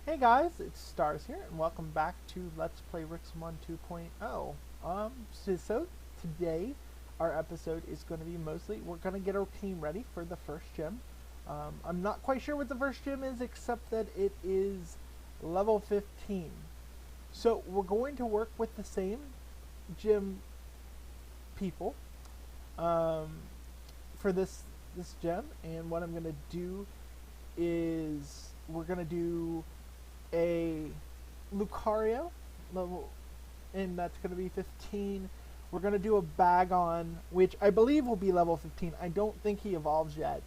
Hey guys, it's Stars here, and welcome back to Let's Play Rikxelmon 2.0. So today our episode is going to be mostly, we're going to get our team ready for the first gym. I'm not quite sure what the first gym is, except that it is level 15. So we're going to work with the same gym people for this gym, and what I'm going to do is we're going to do a Lucario level, and that's going to be 15. We're going to do a Bagon, which I believe will be level 15. I don't think he evolves yet,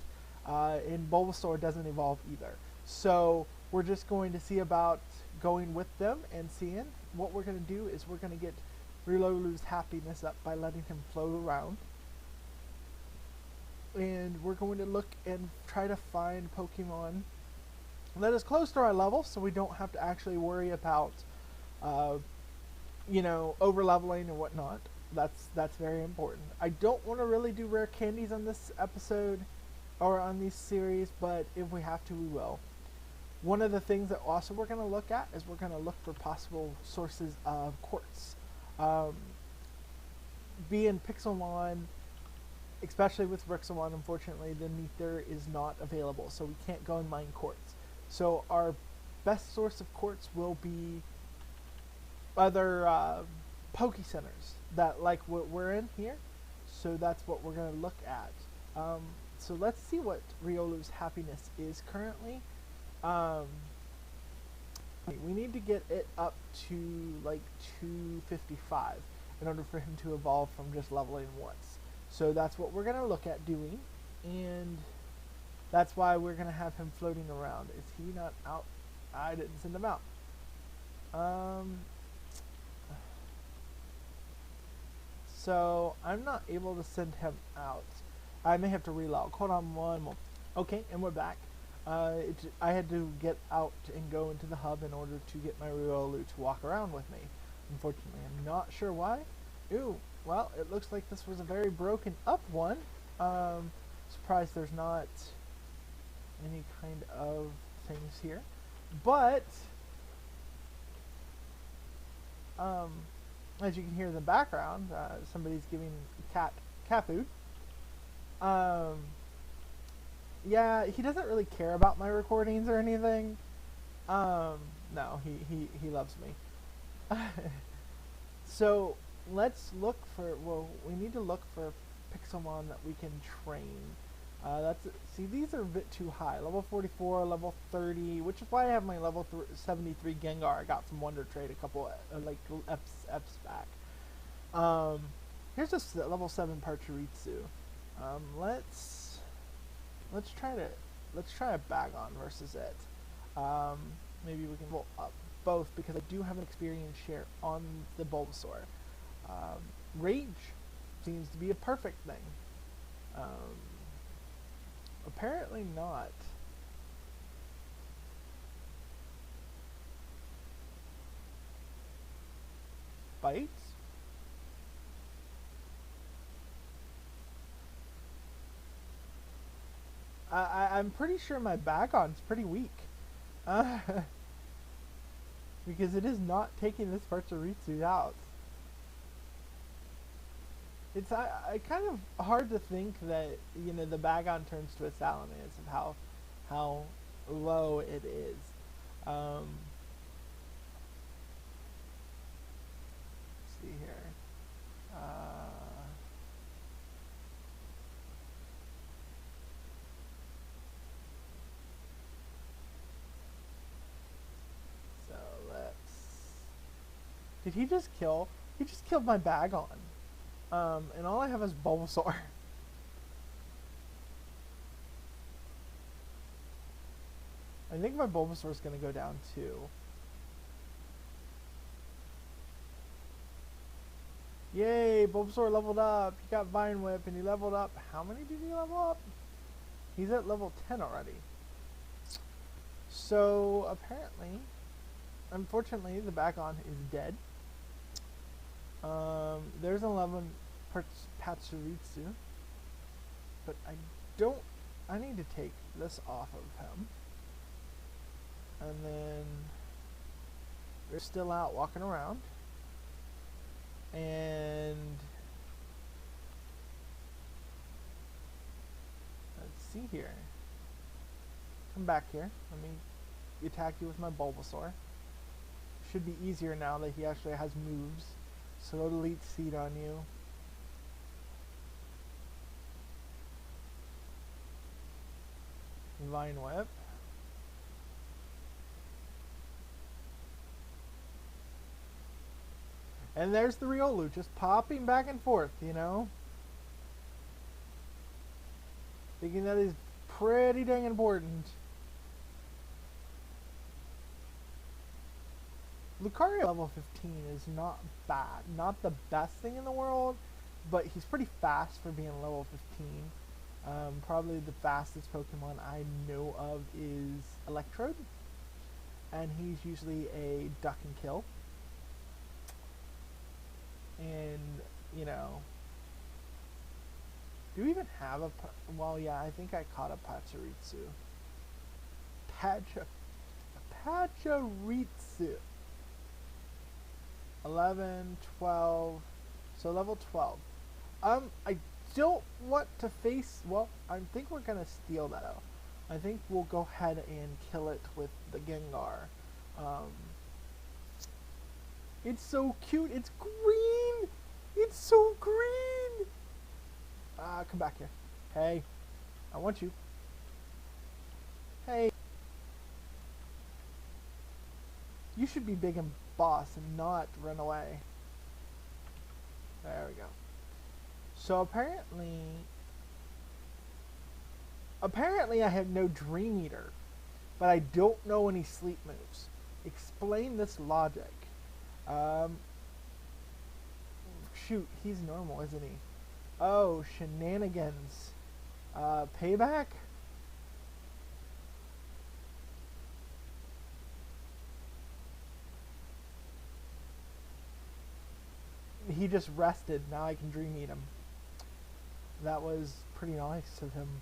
and Bulbasaur doesn't evolve either. So we're just going to see about going with them and seeing. What we're going to do is we're going to get Riolu's happiness up by letting him float around. And we're going to look and try to find Pokemon that is close to our level, so we don't have to actually worry about, over leveling and whatnot. That's very important. I don't want to really do rare candies on this episode or on these series, but if we have to, we will. One of the things that also we're going to look at is we're going to look for possible sources of quartz. Being Pixelmon, especially with Rikxelmon, unfortunately, the Nether is not available, so we can't go and mine quartz. So our best source of quartz will be other Poke Centers that, like what we're in here. So that's what we're going to look at. So let's see what Riolu's happiness is currently. We need to get it up to like 255 in order for him to evolve from just leveling once. So that's what we're going to look at doing, and that's why we're going to have him floating around. Is he not out? I didn't send him out. So I'm not able to send him out. I may have to relog. Hold on one more. Okay, and we're back. I had to get out and go into the hub in order to get my Riolu to walk around with me. Unfortunately, I'm not sure why. Ooh, well, it looks like this was a very broken up one. Surprised there's not any kind of things here, but as you can hear in the background, somebody's giving cat food. Yeah, he doesn't really care about my recordings or anything. No, he loves me. So let's look for, well, we need to look for Pixelmon that we can train. See, these are a bit too high. Level 44, level 30, which is why I have my level 73 Gengar I got from Wonder Trade a couple F's back. Here's a level 7 Pachirisu. Let's try a Bagon versus it. Maybe we can roll up both, because I do have an experience share on the Bulbasaur. Rage seems to be a perfect thing. Apparently not. Bites? I'm pretty sure my Bagon's pretty weak. Because it is not taking this Pachirisu out. It's kind of hard to think that, the Bagon turns to a Salamence of how low it is. Let's see here. So let's. Did he just kill? He just killed my Bagon. And all I have is Bulbasaur. I think my Bulbasaur is going to go down too. Yay, Bulbasaur leveled up. He got Vine Whip and he leveled up. How many did he level up? He's at level 10 already. So apparently, unfortunately, the Bagon is dead. There's 11 Pachirisu, but I need to take this off of him. And then they're still out walking around. And let's see here. Come back here. Let me attack you with my Bulbasaur. Should be easier now that he actually has moves. So go to Leech Seed on you. Vine Whip. And there's the Riolu just popping back and forth, you know? Thinking that is pretty dang important. Lucario level 15 is not bad. Not the best thing in the world, but he's pretty fast for being level 15. Probably the fastest Pokemon I know of is Electrode. And he's usually a duck and kill. And, you know, do we even have a... Well, yeah, I think I caught a Pachirisu. Pachirisu. 11, 12, so level 12. I don't want to face, well, I think we're going to steal that out. I think we'll go ahead and kill it with the Gengar. It's so cute, it's green! It's so green! Come back here. Hey, I want you. Hey. You should be big and boss and not run away. There we go. So apparently I have no Dream Eater, but I don't know any sleep moves. Explain this logic. Shoot, he's normal, isn't he? Oh, shenanigans. Payback? He just rested. Now I can Dream Eat him. That was pretty nice of him.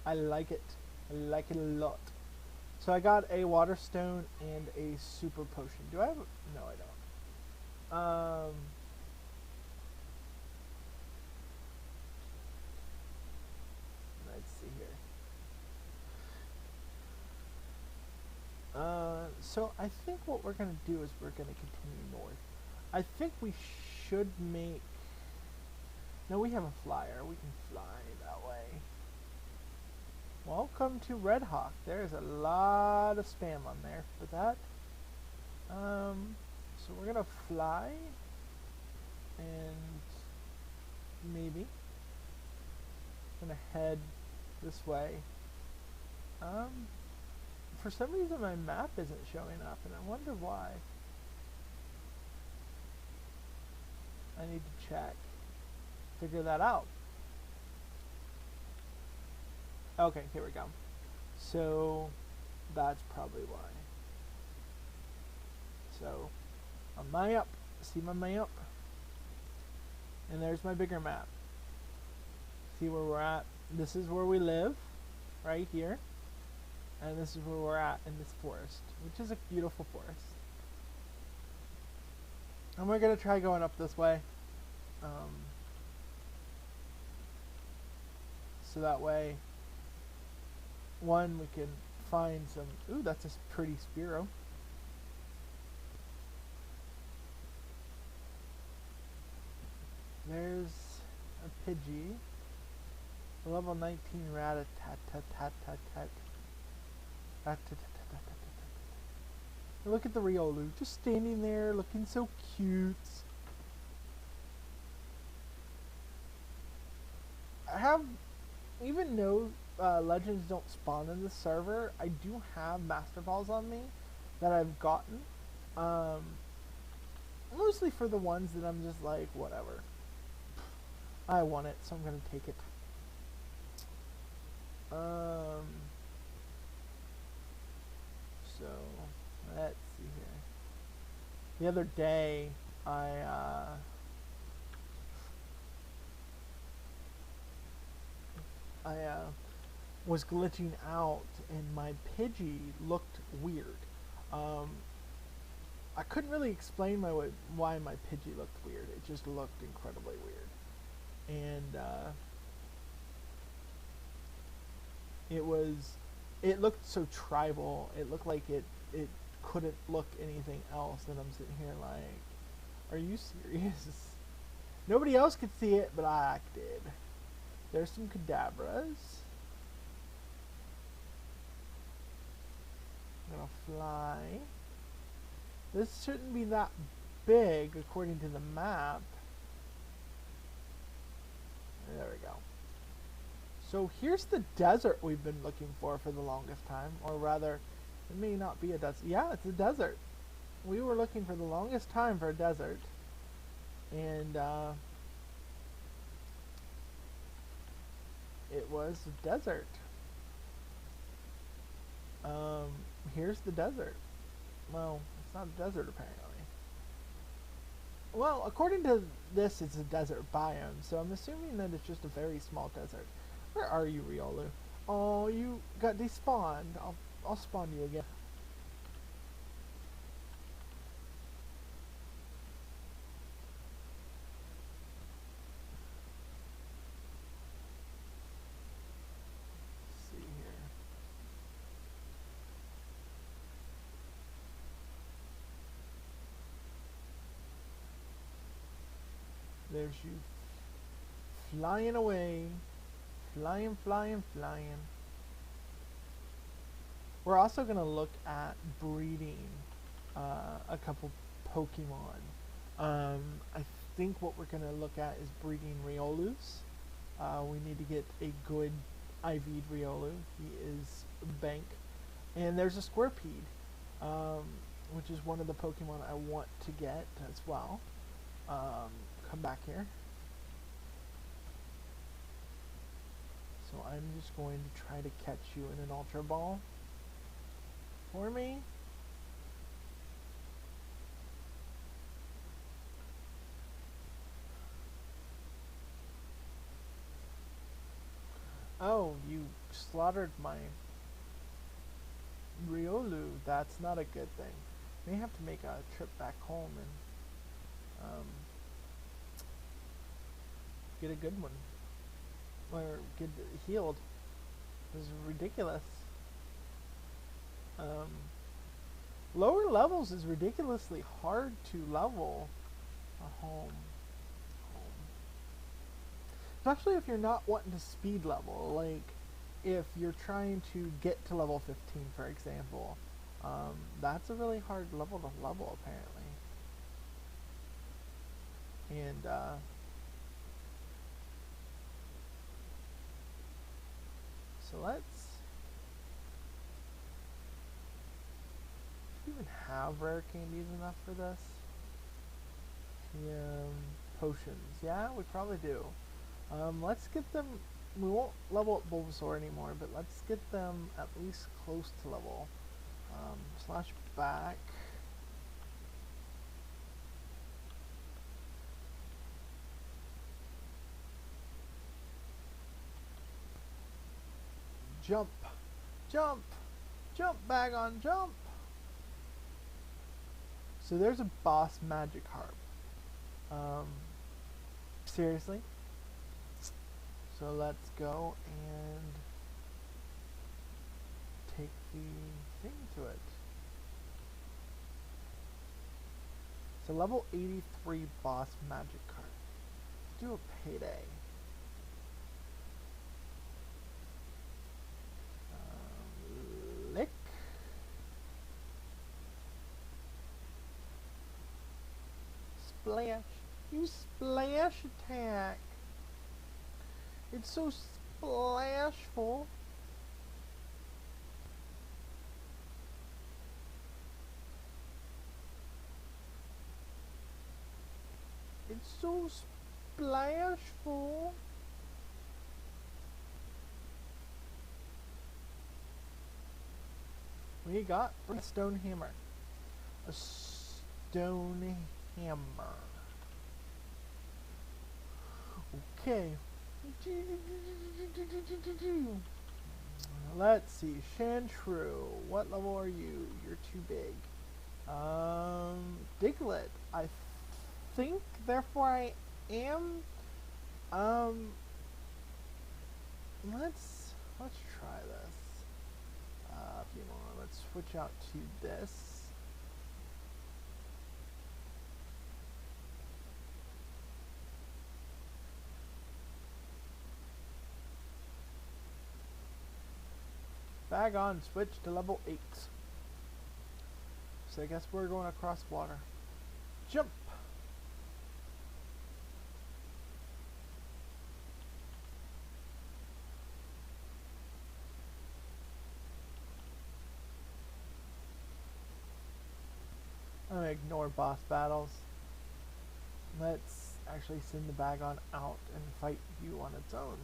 I like it. I like it a lot. So I got a Water Stone and a Super Potion. Do I have a... No, I don't. Let's see here. So I think what we're going to do is we're going to continue north. I think we should make... No, we have a flyer. We can fly that way. Welcome to Red Hawk. There's a lot of spam on there for that. So we're going to fly. And maybe going to head this way. For some reason my map isn't showing up, and I wonder why. I need to check. Figure that out. Okay, here we go. So, that's probably why. So, on my map, see my map? And there's my bigger map. See where we're at? This is where we live, right here. And this is where we're at in this forest, which is a beautiful forest. And we're going to try going up this way. So that way, one, we can find some... Ooh, that's a pretty Spearow. There's a Pidgey. Level 19 Rat-a-tat-tat-tat-tat-tat. Look at the Riolu, just standing there looking so cute. I have, even though legends don't spawn in this server, I do have Master Balls on me that I've gotten. Mostly for the ones that I'm just like, whatever. I want it, so I'm gonna take it. So, let's see here. The other day, I was glitching out, and my Pidgey looked weird. Um, I couldn't really explain why my Pidgey looked weird. It just looked incredibly weird, and it looked so tribal. It looked like it couldn't look anything else. And I'm sitting here like, are you serious? Nobody else could see it, but I did. There's some Kadabras. I'm gonna fly. This shouldn't be that big according to the map. There we go. So here's the desert we've been looking for the longest time. Or rather, it may not be a desert. Yeah, it's a desert. We were looking for the longest time for a desert. And it was a desert. Here's the desert. Well, it's not a desert apparently. Well, according to this, it's a desert biome, so I'm assuming that it's just a very small desert. Where are you, Riolu? Oh, you got despawned. I'll spawn you again. Let's see here. There's you flying away. Flying, flying, flying. We're also going to look at breeding a couple Pokemon. I think what we're going to look at is breeding Riolus. We need to get a good IV'd Riolu. He is bank. And there's a Squirpede, which is one of the Pokemon I want to get as well. Come back here. So I'm just going to try to catch you in an Ultra Ball for me. Oh, you slaughtered my Riolu. That's not a good thing. May have to make a trip back home and get a good one. Or get healed. This is ridiculous. Lower levels is ridiculously hard to level a home. Especially if you're not wanting to speed level. Like, if you're trying to get to level 15, for example. That's a really hard level to level, apparently. And, so let's even have rare candies enough for this. Yeah, potions. Yeah, we probably do. Let's get them. We won't level up Bulbasaur anymore, but let's get them at least close to level. Slash back. Jump, jump, jump, Bagon, jump. So there's a boss Magikarp. Seriously? So let's go and take the thing to it. So level 83 boss Magikarp. Let's do a payday. Lick. Splash. You splash attack. It's so splashful. It's so splashful. We got a stone hammer. A stone hammer. Okay. Let's see. Shantru, what level are you? You're too big. Diglett, I think, therefore I am. Um, let's try this. If you want, let's switch out to this. Bag on, switch to level 8. So I guess we're going across water. Jump! I'm gonna ignore boss battles. Let's actually send the Bagon out and fight you on its own.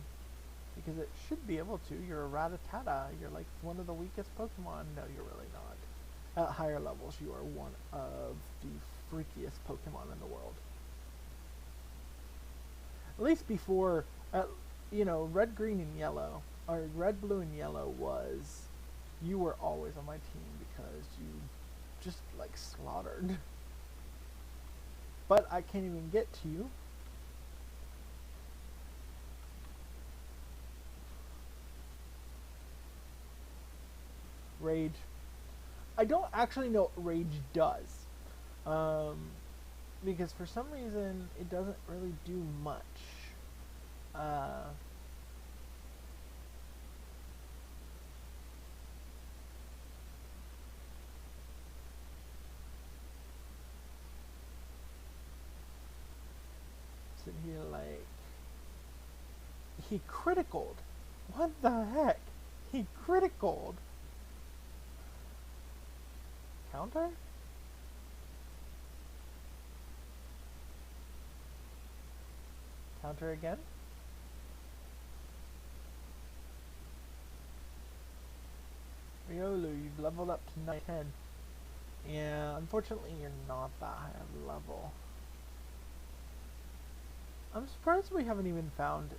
Because it should be able to. You're a Rattata. You're like one of the weakest Pokemon. No, you're really not. At higher levels, you are one of the freakiest Pokemon in the world. At least before, you know, red, green, and yellow, or red, blue, and yellow was, you were always on my team because you just like slaughtered. But I can't even get to you. Rage. I don't actually know what Rage does. Because for some reason it doesn't really do much. Sitting here like, he criticaled. What the heck? He criticaled. Counter? Counter again? Riolu, you've leveled up to 910. Yeah, unfortunately you're not that high of level. I'm surprised we haven't even found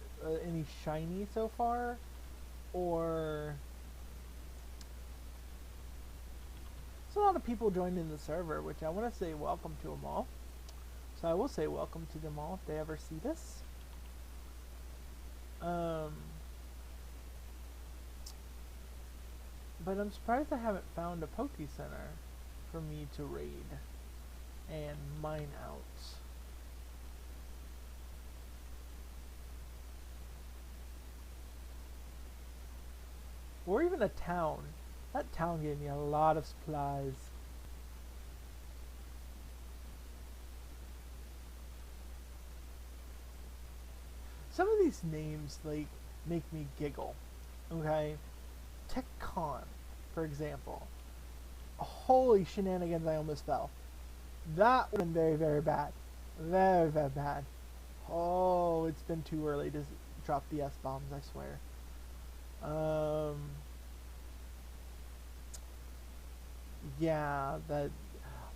any shiny so far, or... There's a lot of people joining the server, which I want to say welcome to them all. So I will say welcome to them all if they ever see this. But I'm surprised I haven't found a Poke Center for me to raid and mine out. Or even a town. That town gave me a lot of supplies. Some of these names like make me giggle. Okay? Tech-Con, for example. Holy shenanigans, I almost fell. That would have been very, very bad. Very, very bad. Oh, it's been too early to drop the S-bombs, I swear. Yeah, that...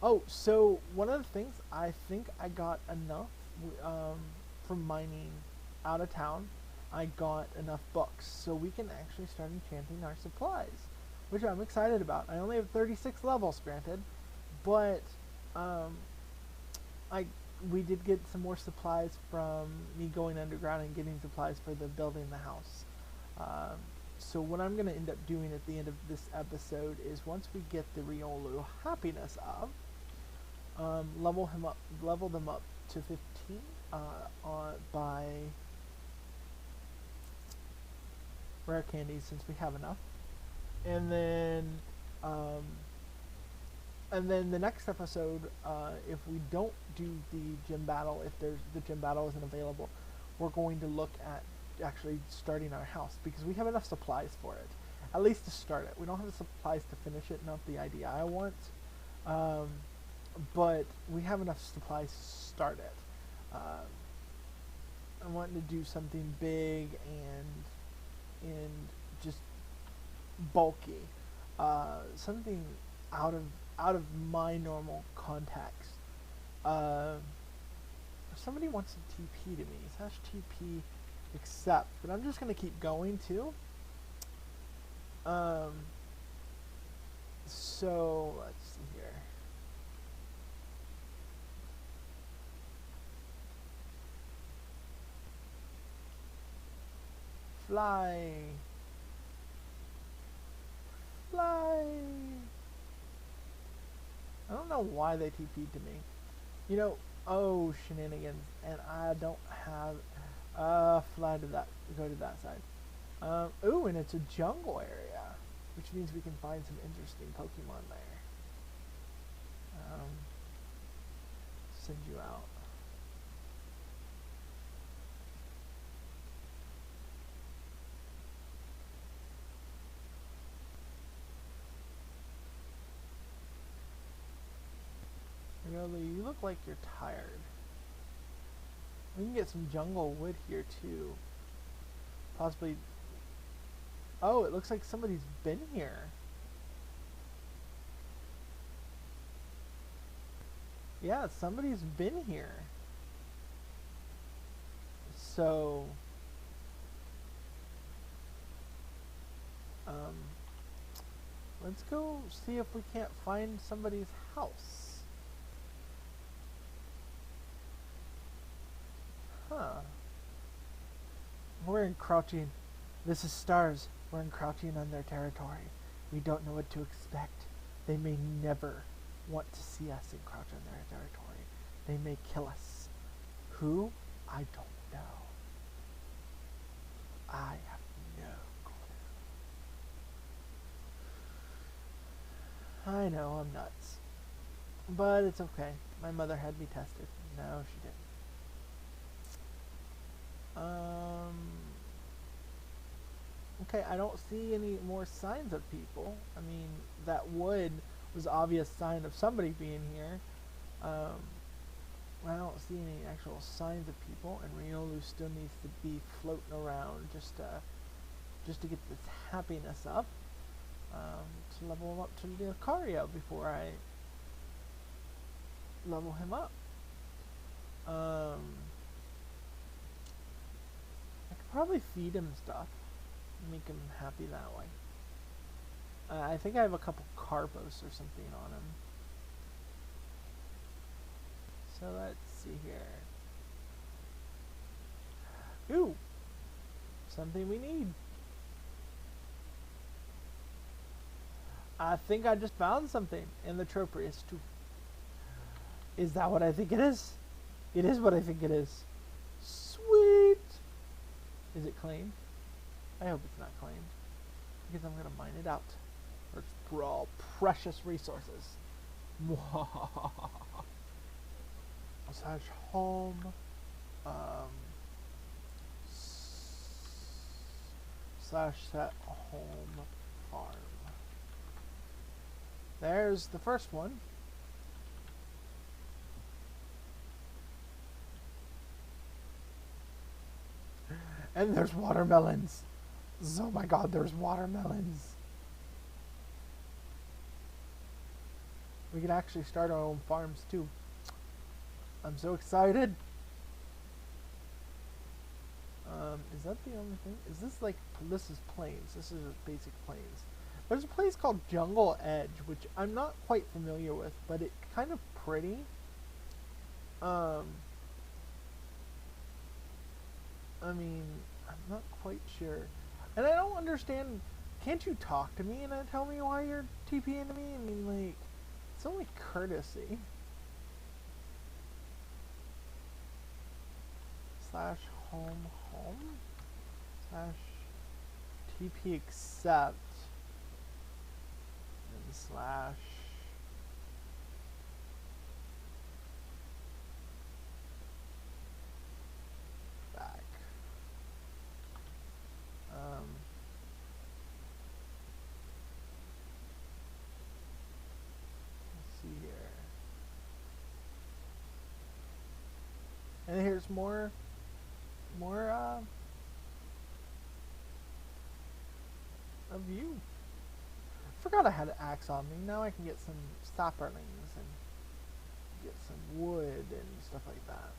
Oh, so one of the things, I think I got enough from mining out of town. I got enough books, so we can actually start enchanting our supplies, which I'm excited about. I only have 36 levels, granted, but we did get some more supplies from me going underground and getting supplies for the building the house. So what I'm going to end up doing at the end of this episode is once we get the Riolu happiness up, level them up to 15 by rare candies, since we have enough, and then the next episode, if we don't do the gym battle, if the gym battle isn't available, we're going to look at actually starting our house, because we have enough supplies for it, at least to start it. We don't have the supplies to finish it, not the idea I want, but we have enough supplies to start it. I'm wanting to do something big and just bulky, something out of my normal context. If somebody wants to TP to me, /TP accept, but I'm just gonna keep going too. Um, so let's see here. Fly. Fly. I don't know why they TP'd to me. You know, oh, shenanigans. And I don't have, fly to that, go to that side. Ooh, and it's a jungle area, which means we can find some interesting Pokemon there. Send you out. Really, you look like you're tired. We can get some jungle wood here too. Possibly. Oh, it looks like somebody's been here. Yeah, somebody's been here. So, let's go see if we can't find somebody's house. Huh. We're encroaching. This is stars. We're encroaching on their territory. We don't know what to expect. They may never want to see us encroach on their territory. They may kill us. Who? I don't know. I have no clue. I know, I'm nuts. But it's okay. My mother had me tested. No, she didn't. Okay, I don't see any more signs of people. I mean, that wood was obvious sign of somebody being here. I don't see any actual signs of people, and Riolu still needs to be floating around just to get this happiness up, to level him up to Lucario before I level him up. I could probably feed him stuff, make him happy that way. I think I have a couple Carbos or something on him. So let's see here. Ooh! Something we need. I think I just found something in the Tropius too. Is that what I think it is? It is what I think it is. Sweet! Is it claimed? I hope it's not claimed. Because I'm going to mine it out. For all precious resources. Slash home. Slash set home farm. There's the first one. And there's watermelons. Oh my god, there's watermelons. We can actually start our own farms too. I'm so excited. Is that the only thing? Is this like, this is plains. This is basic plains. There's a place called Jungle Edge, which I'm not quite familiar with, but it's kind of pretty. I mean, I'm not quite sure. And I don't understand, can't you talk to me and tell me why you're TPing to me? I mean, like, it's only courtesy. Slash home slash TP accept and slash back. Let's see here. And here's more of you. Forgot I had an axe on me. Now I can get some sapperlings and get some wood and stuff like that.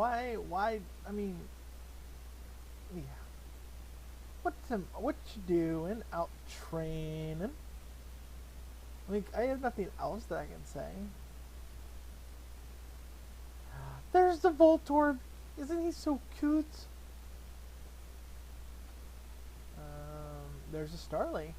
Why? I mean, yeah. What you doing out training? Like, I have nothing else that I can say. There's the Voltorb. Isn't he so cute? There's a Starly.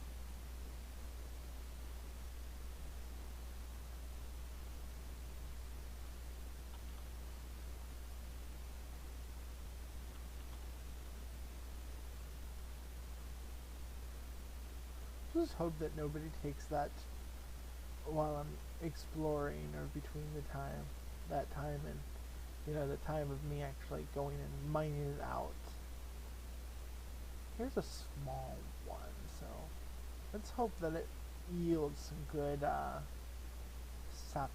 Just hope that nobody takes that while I'm exploring or between that time and, the time of me actually going and mining it out. Here's a small one, so let's hope that it yields some good saplings.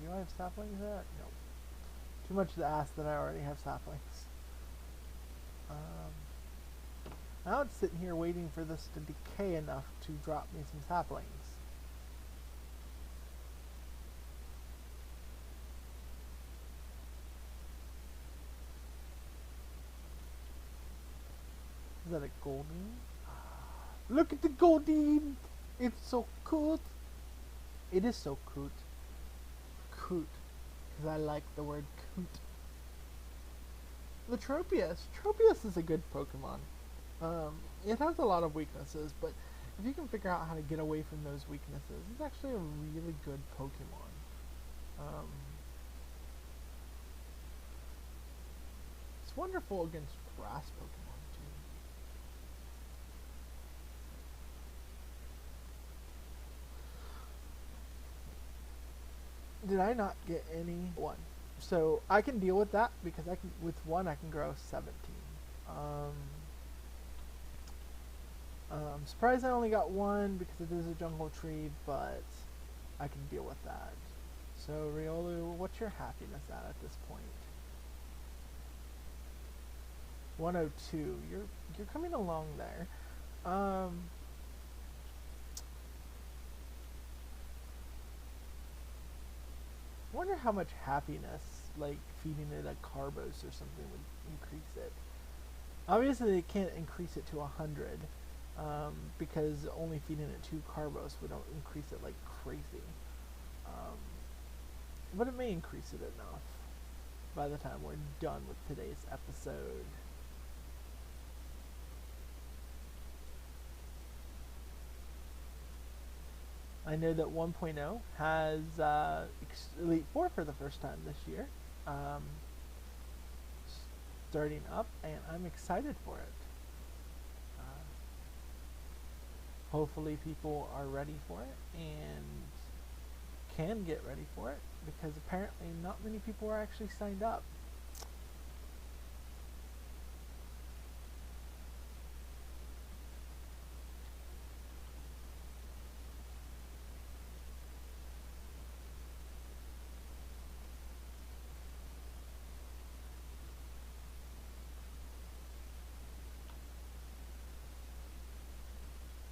Do I have saplings there? No. Too much to ask that I already have saplings. Now it's sitting here waiting for this to decay enough to drop me some saplings. Is that a Goldeen? Look at the Goldeen! It's so cute! It is so cute. Coot. Because I like the word coot. The Tropius. Tropius is a good Pokemon. It has a lot of weaknesses, but if you can figure out how to get away from those weaknesses, it's actually a really good Pokemon. It's wonderful against grass Pokemon, too. Did I not get any? One. So I can deal with that because with one I can grow 17. I'm surprised I only got one because it is a jungle tree, but I can deal with that. So Riolu, what's your happiness at this point? 102. You're coming along there. Wonder how much happiness, like feeding it a Carbos or something, would increase it. Obviously, they can't increase it to 100, because only feeding it 2 Carbos would increase it like crazy. But it may increase it enough by the time we're done with today's episode. I know that 1.0 has Elite Four for the first time this year, starting up, and I'm excited for it. Hopefully people are ready for it and can get ready for it, because apparently not many people are actually signed up.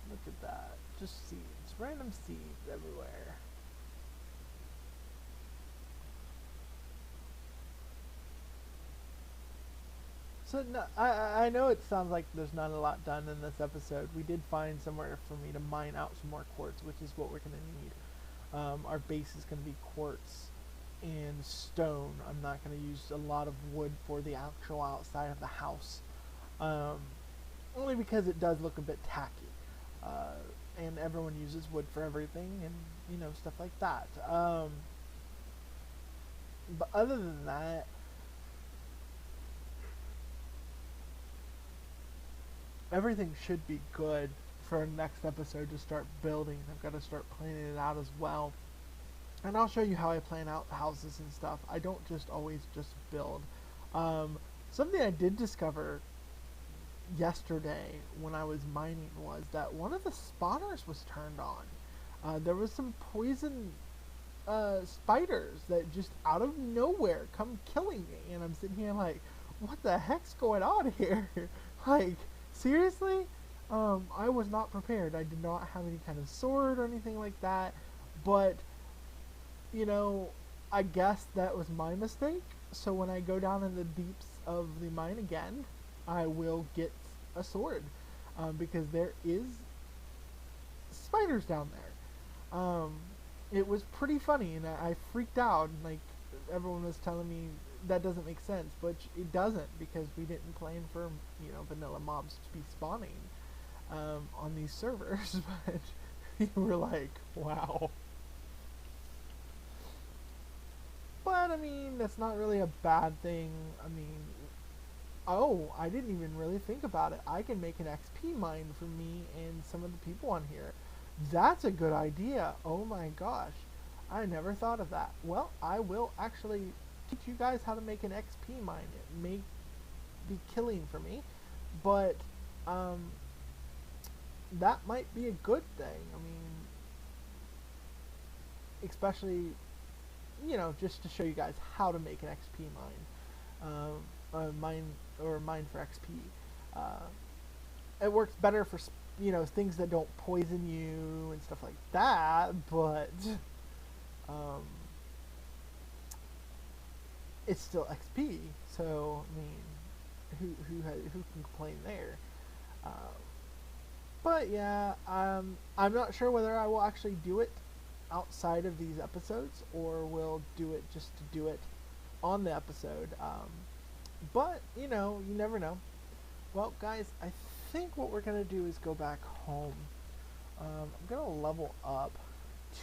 Look at that. Just seeds. Random seeds everywhere. So no, I know it sounds like there's not a lot done in this episode. We did find somewhere for me to mine out some more quartz, which is what we're going to need. Our base is going to be quartz and stone. I'm not going to use a lot of wood for the actual outside of the house. Only because it does look a bit tacky. And everyone uses wood for everything, and stuff like that. But other than that, everything should be good for our next episode to start building. I've got to start planning it out as well, and I'll show you how I plan out houses and stuff. I don't just always just build. Something I did discover yesterday when I was mining was that one of the spawners was turned on. There was some poison spiders that just out of nowhere come killing me, and I'm sitting here like, what the heck's going on here? Like, seriously? I was not prepared. I did not have any kind of sword or anything like that, but, you know, I guess that was my mistake. So when I go down in the deeps of the mine again, I will get a sword, because there is spiders down there. It was pretty funny, and I freaked out. And, like, everyone was telling me that doesn't make sense, but it doesn't, because we didn't plan for vanilla mobs to be spawning on these servers. But you were like, wow. But I mean, that's not really a bad thing. I mean, oh, I didn't even really think about it. I can make an XP mine for me and some of the people on here. That's a good idea. Oh my gosh. I never thought of that. Well, I will actually teach you guys how to make an XP mine. It may be killing for me, but that might be a good thing. I mean, especially, just to show you guys how to make an XP mine. Mine for XP. It works better for things that don't poison you and stuff like that, but it's still XP. So I mean, who can complain there? But yeah, I'm not sure whether I will actually do it outside of these episodes, or will do it just to do it on the episode. But you never know. Well, guys, I think what we're gonna do is go back home. I'm gonna level up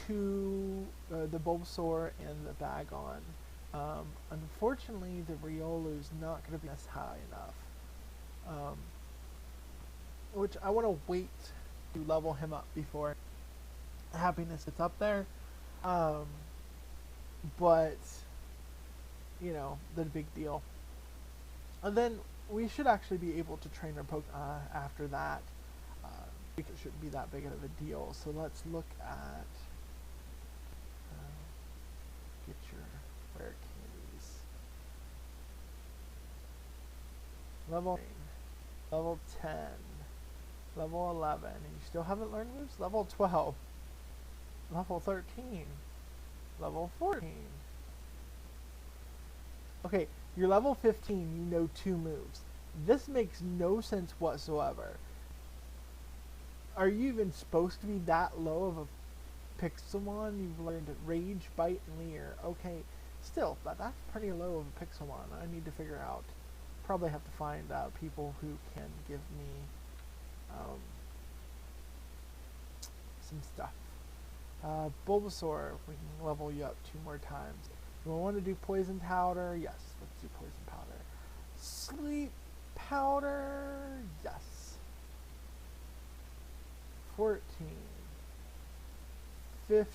to the Bulbasaur and the Bagon. Unfortunately, the Riolu is not gonna be as high enough. Which I want to wait to level him up before Happiness gets up there. But the big deal. And then we should actually be able to train our Pokemon after that. It shouldn't be that big of a deal. So let's look at get your rare candies. Level 9, level 10, level 11, and you still haven't learned moves? Level 12, level 13, level 14. Okay, you're level 15, you know 2 moves. This makes no sense whatsoever. Are you even supposed to be that low of a Pixelmon? You've learned Rage, Bite, and Leer. Okay, still, that's pretty low of a Pixelmon. I need to figure out. Probably have to find people who can give me some stuff. Bulbasaur, we can level you up 2 more times. Do I want to do Poison Powder? Yes, let's do Poison Powder. Sleep Powder? Yes. 14. 15.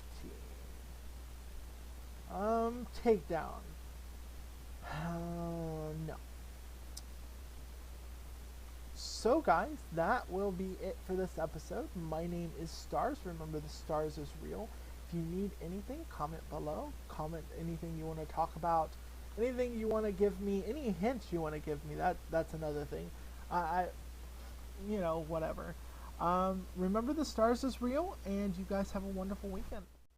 Takedown. No. So guys, that will be it for this episode. My name is Stars. Remember, the stars is real. If you need anything, comment below. Comment anything you want to talk about. Anything you want to give me. Any hints you want to give me. That's another thing. Whatever. Remember, the stars is real, and you guys have a wonderful weekend.